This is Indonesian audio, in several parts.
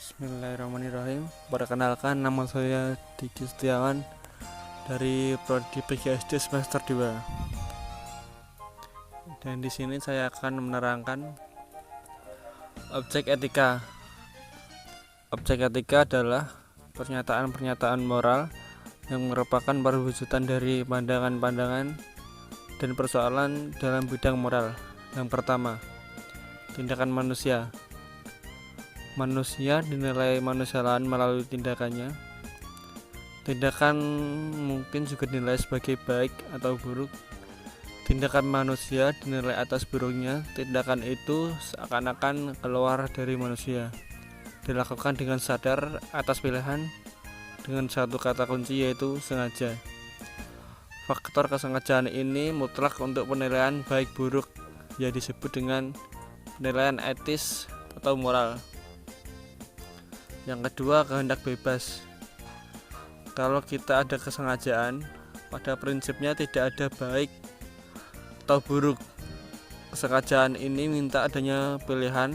Bismillahirrahmanirrahim. Perkenalkan, nama saya Diki Setiawan dari Prodi PGSD semester 2. Dan di sini saya akan menerangkan objek etika. Objek etika adalah pernyataan-pernyataan moral yang merupakan perwujudan dari pandangan-pandangan dan persoalan dalam bidang moral. Yang pertama, tindakan manusia. Manusia dinilai manusiaan melalui tindakannya. Tindakan mungkin juga dinilai sebagai baik atau buruk. Tindakan manusia dinilai atas buruknya. Tindakan itu seakan-akan keluar dari manusia, dilakukan dengan sadar atas pilihan, dengan satu kata kunci yaitu sengaja. Faktor kesengajaan ini mutlak untuk penilaian baik buruk, yang disebut dengan penilaian etis atau moral. Yang kedua, kehendak bebas. Kalau kita ada kesengajaan, pada prinsipnya tidak ada baik atau buruk. Kesengajaan ini minta adanya pilihan,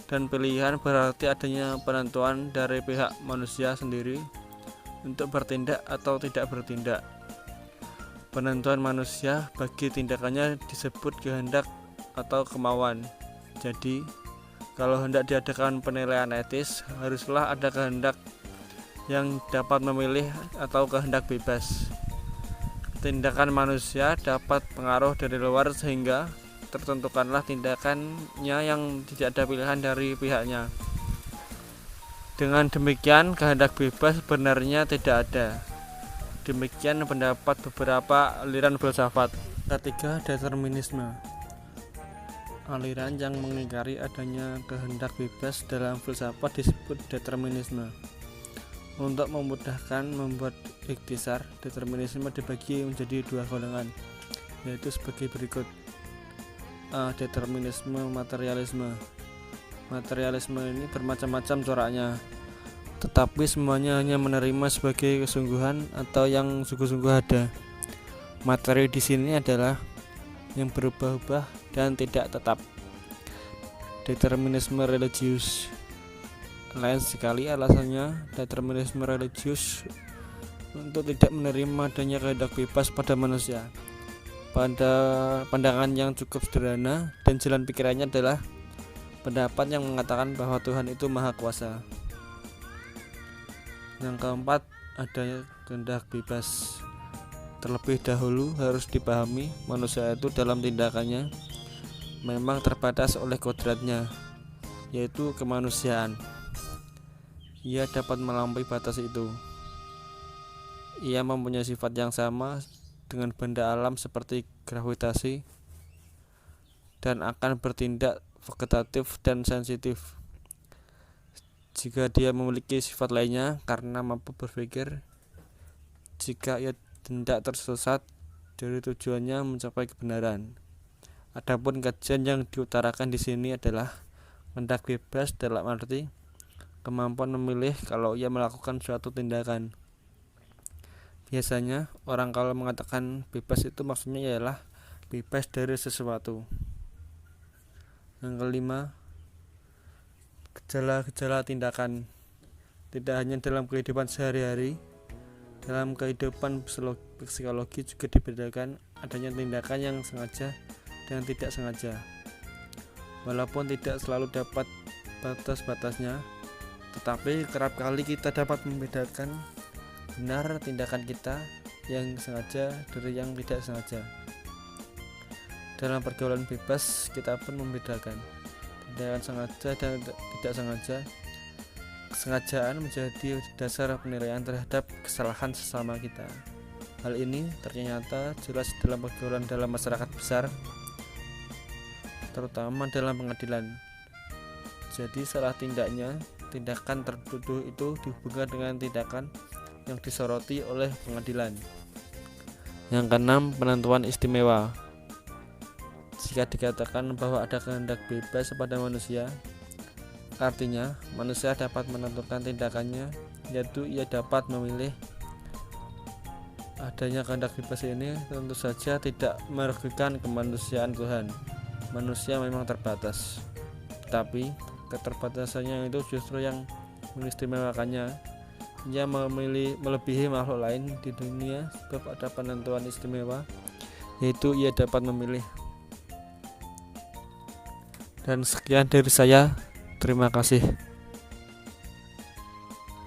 dan pilihan berarti adanya penentuan dari pihak manusia sendiri untuk bertindak atau tidak bertindak. Penentuan manusia bagi tindakannya disebut kehendak atau kemauan. Jadi, kalau hendak diadakan penilaian etis, haruslah ada kehendak yang dapat memilih atau kehendak bebas. Tindakan manusia dapat pengaruh dari luar sehingga tertentukanlah tindakannya yang tidak ada pilihan dari pihaknya. Dengan demikian, kehendak bebas sebenarnya tidak ada. Demikian pendapat beberapa aliran filsafat. Ketiga, determinisme. Aliran yang mengingkari adanya kehendak bebas dalam filsafat disebut determinisme. Untuk memudahkan membuat ikhtisar, determinisme dibagi menjadi dua golongan, yaitu sebagai berikut. A. Determinisme materialisme. Materialisme ini bermacam-macam coraknya, tetapi semuanya hanya menerima sebagai kesungguhan atau yang sungguh-sungguh ada. Materi di sini adalah yang berubah-ubah dan tidak tetap. Determinisme religius. Lain sekali alasannya, determinisme religius untuk tidak menerima adanya kehendak bebas pada manusia. Pada pandangan yang cukup sederhana dan jalan pikirannya adalah pendapat yang mengatakan bahwa Tuhan itu maha kuasa. Yang keempat, ada kehendak bebas. Terlebih dahulu harus dipahami manusia itu dalam tindakannya memang terbatas oleh kodratnya, yaitu kemanusiaan. Ia dapat melampaui batas itu. Ia mempunyai sifat yang sama dengan benda alam seperti gravitasi dan akan bertindak vegetatif dan sensitif. Jika dia memiliki sifat lainnya karena mampu berpikir, jika ia tidak tersesat dari tujuannya mencapai kebenaran. Adapun kajian yang diutarakan di sini adalah kehendak bebas dalam arti kemampuan memilih kalau ia melakukan suatu tindakan. Biasanya orang kalau mengatakan bebas itu maksudnya ialah bebas dari sesuatu. Yang kelima, gejala-gejala tindakan. Tidak hanya dalam kehidupan sehari-hari, dalam kehidupan psikologi juga dibedakan adanya tindakan yang sengaja dan tidak sengaja. Walaupun tidak selalu dapat batas-batasnya, tetapi kerap kali kita dapat membedakan benar tindakan kita yang sengaja dari yang tidak sengaja. Dalam pergaulan bebas, kita pun membedakan tindakan sengaja dan tidak sengaja. Kesengajaan menjadi dasar penilaian terhadap kesalahan sesama kita. Hal ini ternyata jelas dalam pergaulan dalam masyarakat besar, terutama dalam pengadilan. Jadi salah tindakan tertuduh itu dihubungkan dengan tindakan yang disoroti oleh pengadilan. Yang keenam, penentuan istimewa. Jika dikatakan bahwa ada kehendak bebas pada manusia, artinya manusia dapat menentukan tindakannya, yaitu ia dapat memilih. Adanya kehendak bebas ini tentu saja tidak merugikan kemanusiaan Tuhan. Manusia memang terbatas, tetapi keterbatasannya itu justru yang mengistimewakannya. Ia melebihi makhluk lain di dunia sebab ada penentuan istimewa, yaitu ia dapat memilih. Dan sekian dari saya, terima kasih.